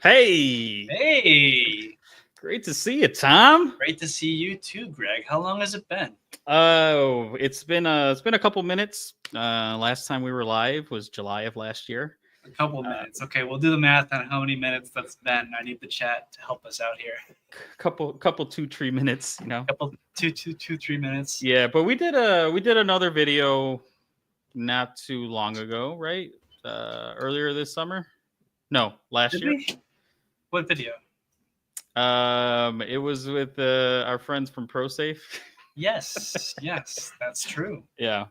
Hey, Hey, great to see you, Tom. great to see you too, Greg. How long has it been? Oh, it's been a couple minutes. Last time we were live was July of last year. A couple of minutes. Okay, we'll do the math on how many minutes that's been. I need the chat to help us out here. Couple 2-3 minutes, Couple, 3 minutes. Yeah, but we did another video not too long ago, right? Earlier this summer. No, last Did year. we? What video? It was with our friends from ProSafe. Yes, that's true. Yeah.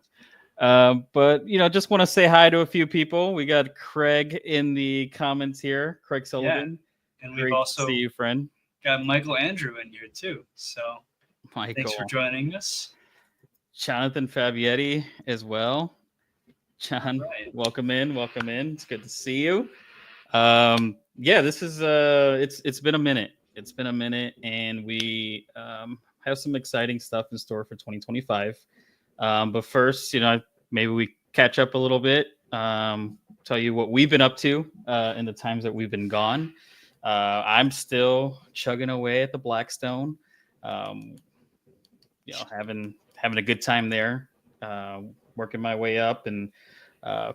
But just want to say hi to a few people. We got Craig in the comments here. Craig Sullivan. And Great we've also to see you, friend. got Michael Andrew in here too. So Michael. thanks for joining us. Jonathan Fabietti as well. John, Right. welcome in. It's good to see you. Yeah, this is it's been a minute. It's been a minute, and we have some exciting stuff in store for 2025. But first, maybe we catch up a little bit. Tell you what we've been up to in the times that we've been gone. I'm still chugging away at the Blackstone. Having a good time there. Working my way up, and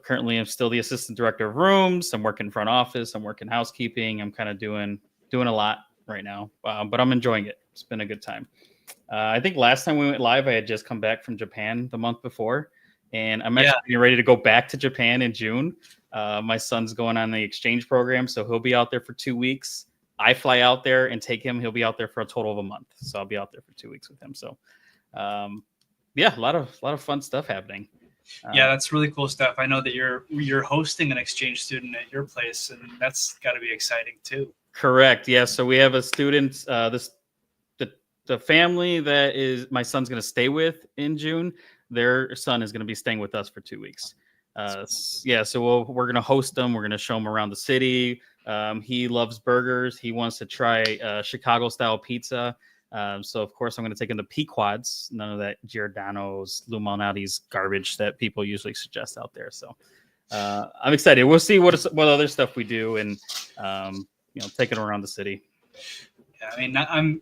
currently I'm still the assistant director of rooms. I'm working front office. I'm working housekeeping. I'm kind of doing a lot right now, but I'm enjoying it. It's been a good time. I think last time we went live, I had just come back from Japan the month before, and I'm actually getting ready to go back to Japan in June. My son's going on the exchange program, so he'll be out there for 2 weeks. I fly out there and take him. He'll be out there for a total of a month, so I'll be out there for 2 weeks with him. So, yeah, a lot of fun stuff happening. Yeah, that's really cool stuff. I know that you're hosting an exchange student at your place, and that's got to be exciting too. Correct. Yeah. So we have a student. The family that is my son's going to stay with in June. Their son is going to be staying with us for 2 weeks. Yeah. So we're going to host them. We're going to show him around the city. He loves burgers. He wants to try Chicago style pizza. So of course I'm going to take him to Pequod's. None of that Giordano's, Lou Malnati's garbage that people usually suggest out there. So I'm excited. We'll see what other stuff we do, and take it around the city. Yeah,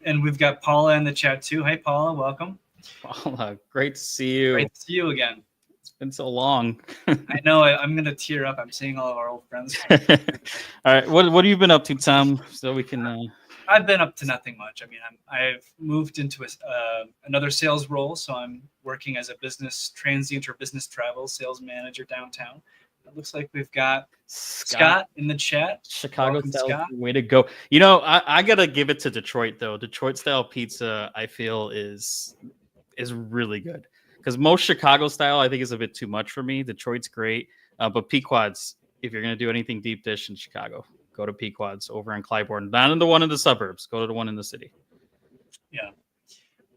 and we've got Paula in the chat too. Hey, Paula, welcome. Paula, great to see you. Great to see you again. It's been so long. I know. I'm going to tear up. I'm seeing all of our old friends. All right. What have you been up to, Tom? So we can... I've been up to nothing much. I mean, I've moved into another sales role, so I'm working as a business transient or business travel sales manager downtown. It looks like we've got Scott in the chat. Chicago style, way to go. I gotta give it to Detroit though. Detroit style pizza, I feel is really good, because most Chicago style I think is a bit too much for me. Detroit's great, but Pequod's, if you're gonna do anything deep dish in Chicago, go to Pequod's over in Clybourne. Not in the one in the suburbs. Go to the one in the city. Yeah.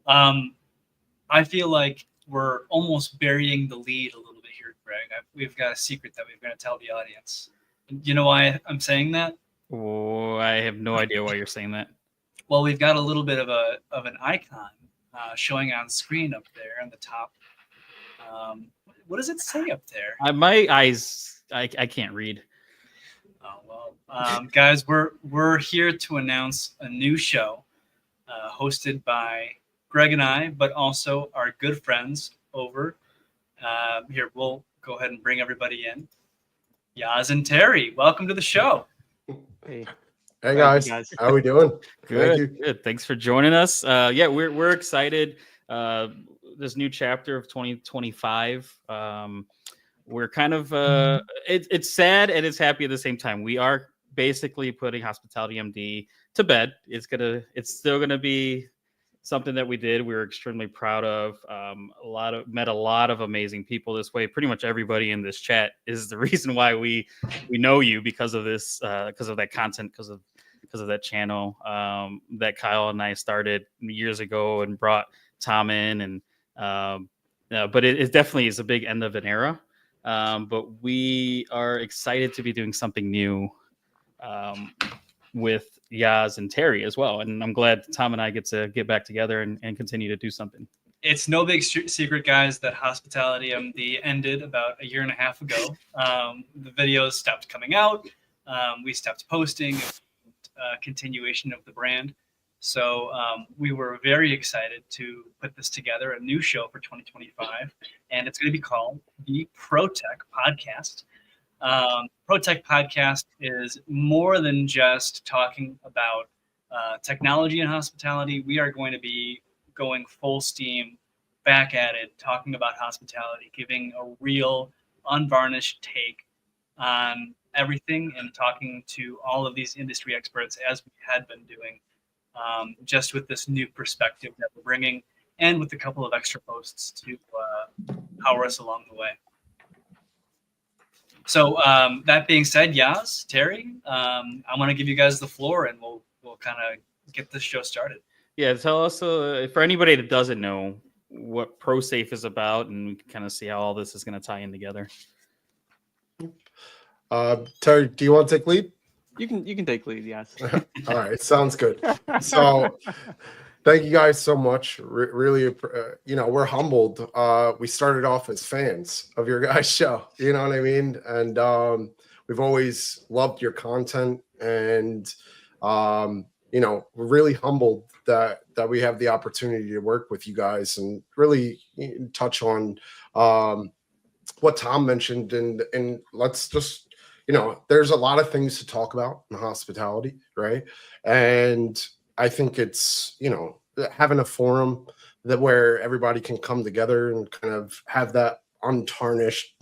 I feel like we're almost burying the lead a little bit here, Greg. We've got a secret that we're going to tell the audience. You know why I'm saying that? Oh, I have no idea why you're saying that. Well, we've got a little bit of an icon showing on screen up there on the top. What does it say up there? My eyes, I can't read. Oh, well, guys, we're here to announce a new show hosted by Greg and I, but also our good friends over here. We'll go ahead and bring everybody in. Yaz and Terry, welcome to the show. Hey guys. How are we doing? Good. Thanks for joining us. Yeah, we're excited. This new chapter of 2025. We're kind of it's sad and it's happy at the same time. We are basically putting Hospitality MD to bed. It's still gonna be something that we did. We're extremely proud of. Met a lot of amazing people this way. Pretty much everybody in this chat is the reason why we know you, because of this, because of that content, because of that channel that Kyle and I started years ago and brought Tom in, and but it definitely is a big end of an era. But we are excited to be doing something new with Yaz and Terry as well. And I'm glad Tom and I get to get back together and continue to do something. It's no big secret, guys, that Hospitality MD ended about a year and a half ago. The videos stopped coming out. We stopped posting. continuation of the brand. So we were very excited to put this together, a new show for 2025, and it's going to be called the ProTech Podcast. ProTech Podcast is more than just talking about technology and hospitality. We are going to be going full steam back at it, talking about hospitality, giving a real unvarnished take on everything and talking to all of these industry experts as we had been doing, just with this new perspective that we're bringing and with a couple of extra posts to power us along the way. So that being said, Yaz, Terry, I'm going to give you guys the floor and we'll kind of get this show started. Yeah, tell us, for anybody that doesn't know, what ProSafe is about, and we can kind of see how all this is going to tie in together. Terry, do you want to take lead? You can take lead, yes. All right, sounds good. So thank you guys so much. Really, we're humbled. We started off as fans of your guys' show, you know what I mean? And we've always loved your content, and we're really humbled that we have the opportunity to work with you guys and really touch on what Tom mentioned, and let's just, there's a lot of things to talk about in hospitality, right? And I think it's, having a forum that where everybody can come together and kind of have that untarnished,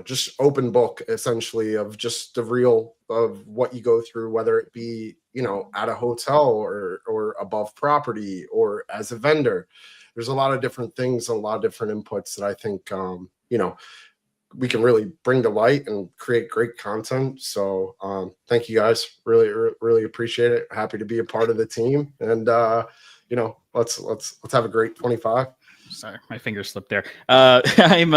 just open book, essentially, of just the real of what you go through, whether it be, at a hotel or above property or as a vendor. There's a lot of different things and a lot of different inputs that I think, we can really bring to light and create great content. So thank you guys. Really appreciate it. Happy to be a part of the team. And, let's have a great 25. Sorry, my finger slipped there. I'm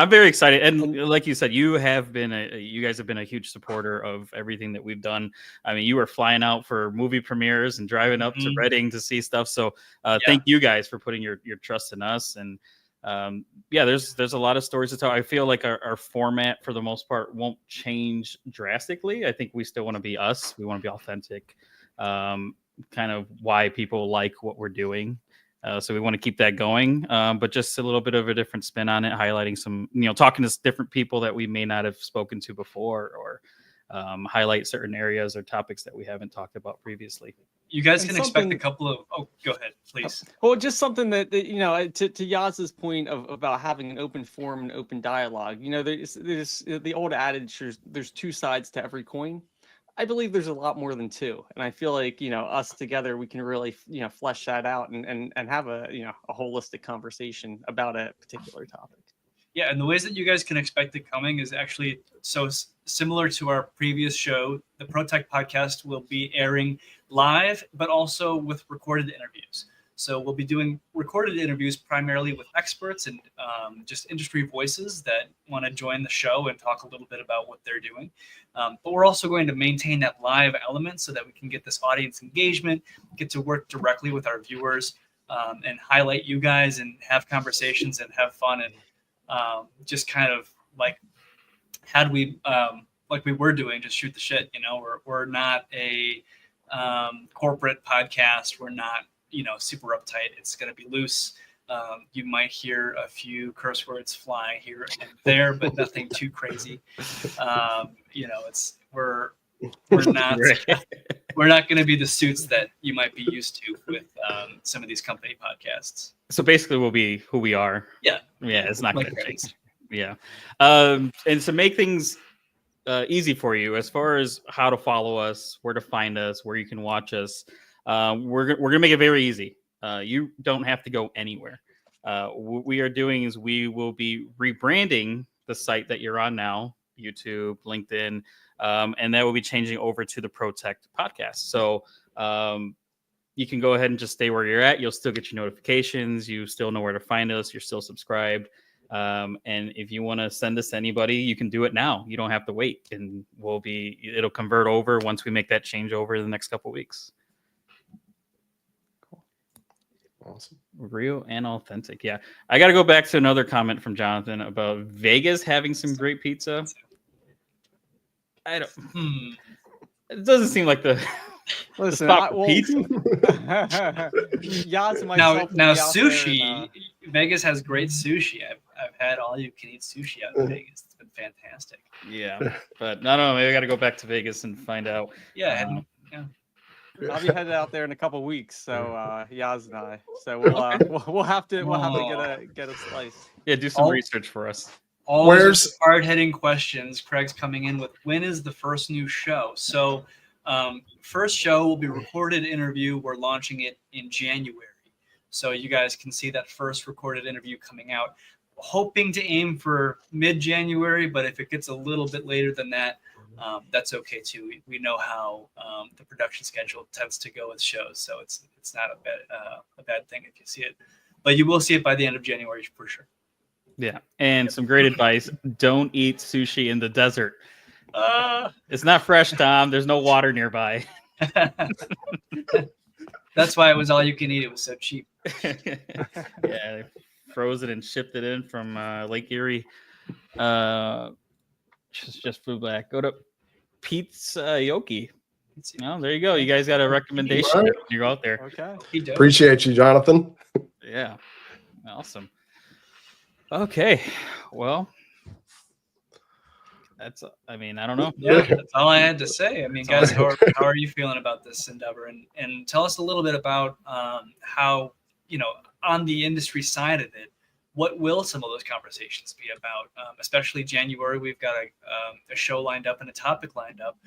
very excited, and like you said, you guys have been a huge supporter of everything that we've done. I mean, you were flying out for movie premieres and driving up to Reading to see stuff. So, thank you guys for putting your trust in us. And there's a lot of stories to tell. I feel like our format, for the most part, won't change drastically. I think we still want to be us. We want to be authentic. Kind of why people like what we're doing. So we want to keep that going, but just a little bit of a different spin on it, highlighting some, talking to different people that we may not have spoken to before, or highlight certain areas or topics that we haven't talked about previously. You guys can expect a couple of, go ahead, please. Well, just something that to Yaz's point about having an open forum and open dialogue, there's the old adage, there's two sides to every coin. I believe there's a lot more than two. And I feel like, us together, we can really, flesh that out and have a holistic conversation about a particular topic. Yeah. And the ways that you guys can expect it coming is actually so similar to our previous show. The ProTech Podcast will be airing live, but also with recorded interviews. So we'll be doing recorded interviews primarily with experts and just industry voices that want to join the show and talk a little bit about what they're doing. But we're also going to maintain that live element so that we can get this audience engagement, get to work directly with our viewers, and highlight you guys and have conversations and have fun, and just kind of like like we were doing, just shoot the shit. We're not a corporate podcast. We're not super uptight. It's going to be loose. You might hear a few curse words fly here and there, but nothing too crazy. We're not we're not going to be the suits that you might be used to with some of these company podcasts. So basically, we'll be who we are. Yeah, it's not going to change. Yeah, and to make things easy for you, as far as how to follow us, where to find us, where you can watch us. We're gonna make it very easy. You don't have to go anywhere. What we are doing is we will be rebranding the site that you're on now, YouTube, LinkedIn, and that will be changing over to the ProTech Podcast. So you can go ahead and just stay where you're at. You'll still get your notifications. You still know where to find us. You're still subscribed. And if you want to send us anybody, you can do it now. You don't have to wait, and it'll convert over once we make that change over the next couple of weeks. Awesome. Real and authentic. Yeah. I got to go back to another comment from Jonathan about Vegas having some great pizza. I don't. Hmm. It doesn't seem like the Listen, spot for pizza. Yaz and Now myself will be out there sushi. and, Vegas has great sushi. I've had all you can eat sushi out in Vegas. It's been fantastic. Yeah, but no, maybe I got to go back to Vegas and find out. Yeah, I'll be headed out there in a couple weeks. So Yaz and I. So we'll have to get a slice. Yeah, do some research for us. Always hard-hitting questions. Craig's coming in with, when is the first new show? So first show will be recorded interview. We're launching it in January. So you guys can see that first recorded interview coming out. Hoping to aim for mid-January, but if it gets a little bit later than that, that's okay too. We know how the production schedule tends to go with shows, so it's not a bad thing if you see it. But you will see it by the end of January for sure. Yeah, and some great advice: don't eat sushi in the desert. It's not fresh, Tom. There's no water nearby. That's why it was all you can eat. It was so cheap. Yeah, froze it and shipped it in from Lake Erie. Just flew back. Go to Pizza Yoki. Oh, there you go. You guys got a recommendation when you go out there. Okay. Appreciate you, Jonathan. Yeah. Awesome. Okay. Well, I don't know. Yeah, that's all I had to say. I mean, guys, how are you feeling about this endeavor? And tell us a little bit about how, on the industry side of it, what will some of those conversations be about? Especially January, we've got a show lined up and a topic lined up.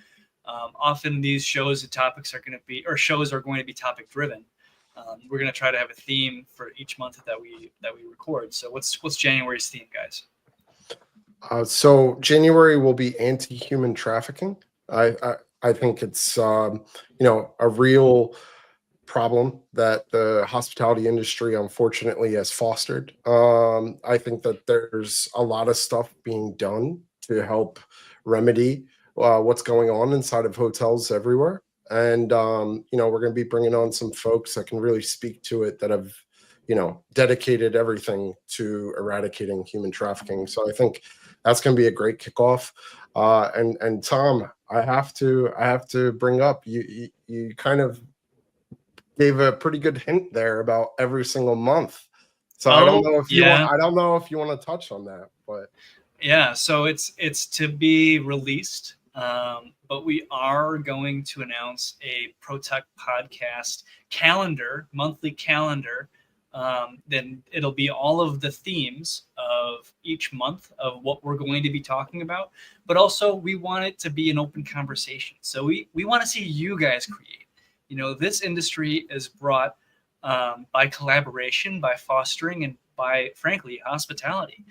Often these shows and topics are going to be topic driven. We're going to try to have a theme for each month that we record. So what's January's theme, guys? So January will be anti-human trafficking. I think it's a real problem that the hospitality industry unfortunately has fostered. I think that there's a lot of stuff being done to help remedy what's going on inside of hotels everywhere. And we're going to be bringing on some folks that can really speak to it, that have dedicated everything to eradicating human trafficking. So I think that's going to be a great kickoff. And Tom, I have to bring up, you kind of gave a pretty good hint there about every single month. So I don't know if you want to touch on that, but yeah. So it's to be released, but we are going to announce a ProTech Podcast monthly calendar. Then it'll be all of the themes of each month of what we're going to be talking about, but also we want it to be an open conversation. So we want to see you guys create. This industry is brought by collaboration, by fostering, and by, frankly, hospitality.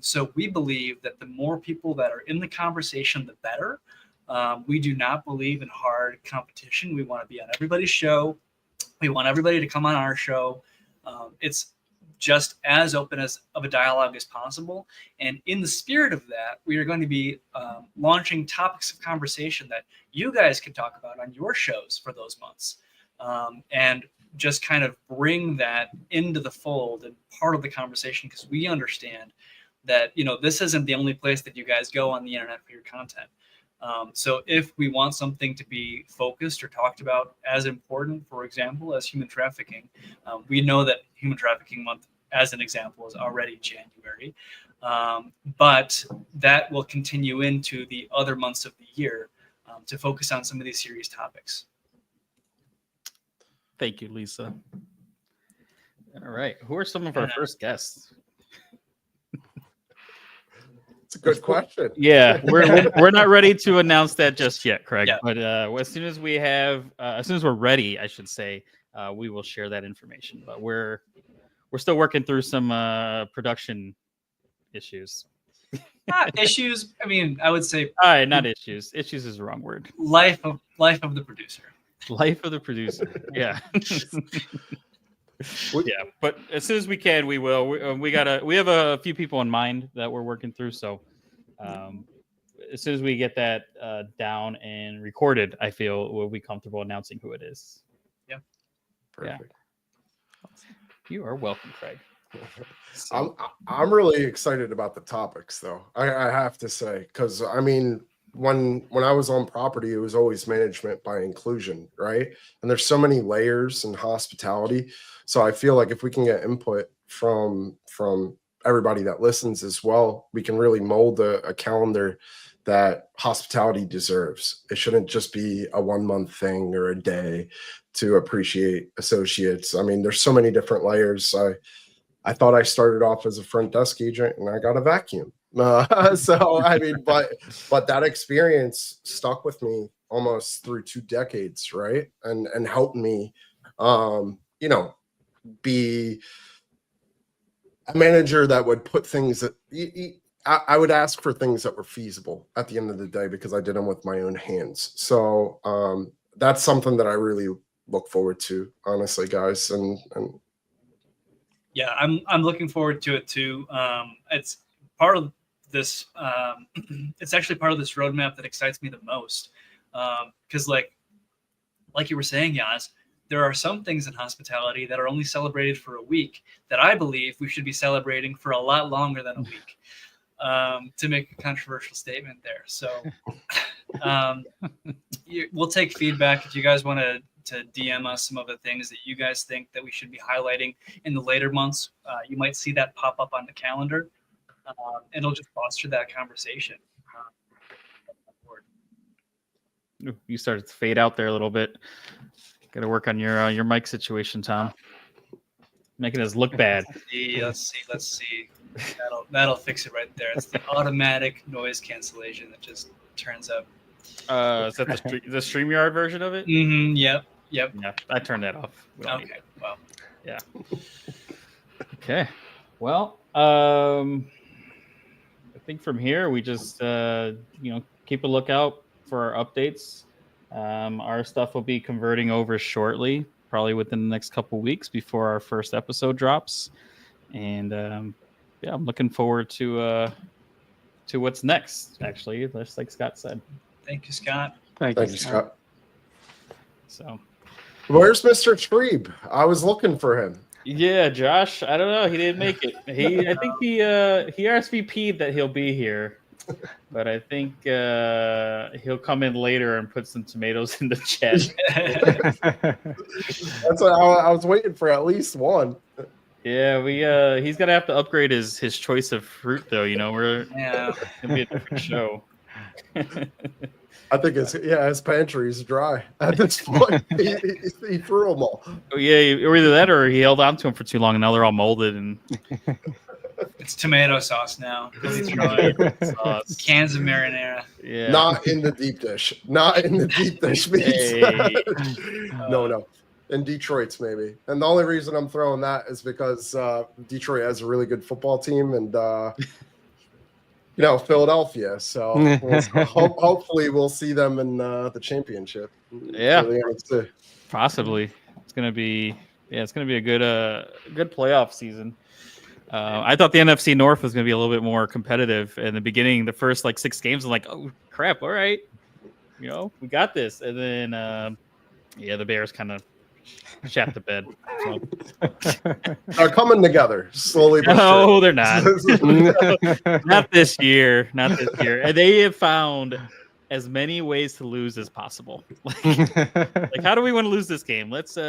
So we believe that the more people that are in the conversation, the better. We do not believe in hard competition. We want to be on everybody's show. We want everybody to come on our show. It's just as open of a dialogue as possible. And in the spirit of that, we are going to be launching topics of conversation that you guys can talk about on your shows for those months. And just kind of bring that into the fold and part of the conversation, because we understand that, this isn't the only place that you guys go on the internet for your content. So if we want something to be focused or talked about as important, for example, as human trafficking, we know that Human Trafficking Month, as an example, is already January, but that will continue into the other months of the year to focus on some of these serious topics. Thank you, Lisa. All right. Who are some of our first guests? It's a good question. Yeah, we're not ready to announce that just yet, Craig. Yeah. But as soon as we're ready, I should say, we will share that information. But we're still working through some production issues. Not issues. I mean, I would say. All right, not issues. Issues is the wrong word. Life of the producer. Life of the producer. Yeah. Yeah, but as soon as we can, we will. We have a few people in mind that we're working through. So as soon as we get that down and recorded, I feel we'll be comfortable announcing who it is. Yeah. Perfect. Yeah. You are welcome, Craig. So, I'm really excited about the topics, though. I have to say, because I mean, when I was on property, it was always management by inclusion, right? And there's so many layers in hospitality. So I feel like if we can get input from everybody that listens as well, we can really mold a calendar that hospitality deserves. It shouldn't just be a 1 month thing or a day to appreciate associates. I mean, there's so many different layers. I thought I started off as a front desk agent and I got a vacuum. So I mean, but that experience stuck with me almost through 2 decades, right? And helped me, be a manager that would put things that I would ask for things that were feasible at the end of the day because I did them with my own hands. So that's something that I really look forward to, honestly, guys. And yeah, I'm looking forward to it too. It's part of this. It's actually part of this roadmap that excites me the most. Because like you were saying, Yaz, there are some things in hospitality that are only celebrated for a week that I believe we should be celebrating for a lot longer than a week. To make a controversial statement there. So we'll take feedback if you guys want to DM us some of the things that you guys think that we should be highlighting in the later months. You might see that pop up on the calendar. It'll just foster that conversation. You started to fade out there a little bit. Got to work on your mic situation, Tom. Making us look bad. Let's see. That'll fix it right there. It's the automatic noise cancellation that just turns up. Is that the StreamYard version of it? Mm-hmm. Yep. Yeah, I turned that off. Okay. Well. Yeah. Okay. Well, I think from here we just keep a lookout for our updates. Our stuff will be converting over shortly, probably within the next couple weeks before our first episode drops. And I'm looking forward to what's next, actually, just like Scott said. Thank you, Scott. Thank you, Scott. So, where's Mr. Trebe? I was looking for him. Yeah, Josh, I don't know. He didn't make it. I think he RSVP'd that he'll be here, but I think he'll come in later and put some tomatoes in the chat. That's what I was waiting for, at least one. Yeah, he's gonna have to upgrade his choice of fruit, though. It's gonna be a different show. I think his pantry is dry at this point. he threw them all. Oh yeah, or either that, or he held on to them for too long, and now they're all molded. And it's tomato sauce now. Cans of marinara. Yeah, not in the deep dish. Hey. No. In Detroit's maybe. And the only reason I'm throwing that is because Detroit has a really good football team and Philadelphia. So hopefully we'll see them in the championship. Yeah, possibly. It's gonna be a good playoff season. I thought the NFC North was gonna be a little bit more competitive in the beginning. The first 6 games, I'm like, oh crap, all right, we got this. And then the Bears kind of shat the bed. So. They're coming together slowly. No, they're not. Not this year. And they have found as many ways to lose as possible. Like how do we want to lose this game? Let's get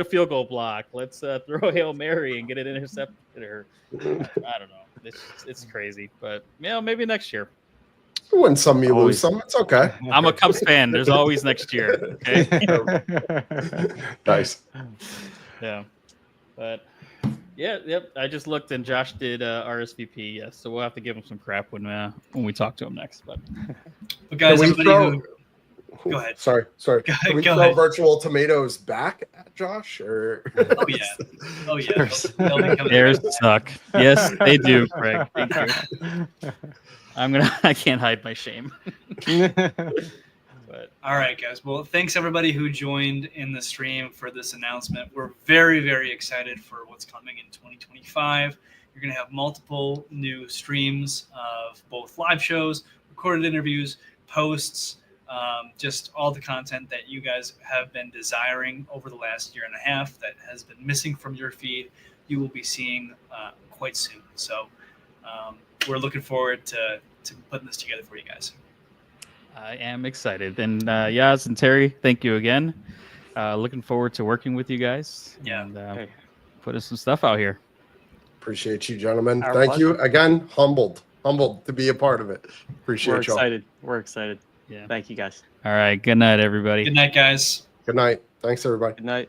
a field goal block. Let's throw a Hail Mary and get it intercepted. Or I don't know. It's crazy, but maybe next year. You win some, you lose some. It's okay. I'm a Cubs fan. There's always next year. Okay. Nice. Yeah. But yep. I just looked and Josh did RSVP. Yes, so we'll have to give him some crap when we talk to him next. But guys, go ahead. Sorry. Can we throw virtual tomatoes back at Josh? Or Oh yeah. Theirs suck. Yes, they do, Craig. Thank you. I can't hide my shame. But all right, guys. Well, thanks everybody who joined in the stream for this announcement. We're very, very excited for what's coming in 2025. You're going to have multiple new streams of both live shows, recorded interviews, posts, just all the content that you guys have been desiring over the last year and a half that has been missing from your feed. You will be seeing quite soon. So we're looking forward to putting this together for you guys. I am excited. And Yaz and Terry, thank you again. Looking forward to working with you guys. Yeah. And putting some stuff out here. Appreciate you, gentlemen. Our Thank pleasure. you again. Humbled to be a part of it. Appreciate We're y'all. excited. We're excited. Yeah. Thank you, guys. All right. Good night, everybody. Good night, guys. Good night. Thanks, everybody. Good night.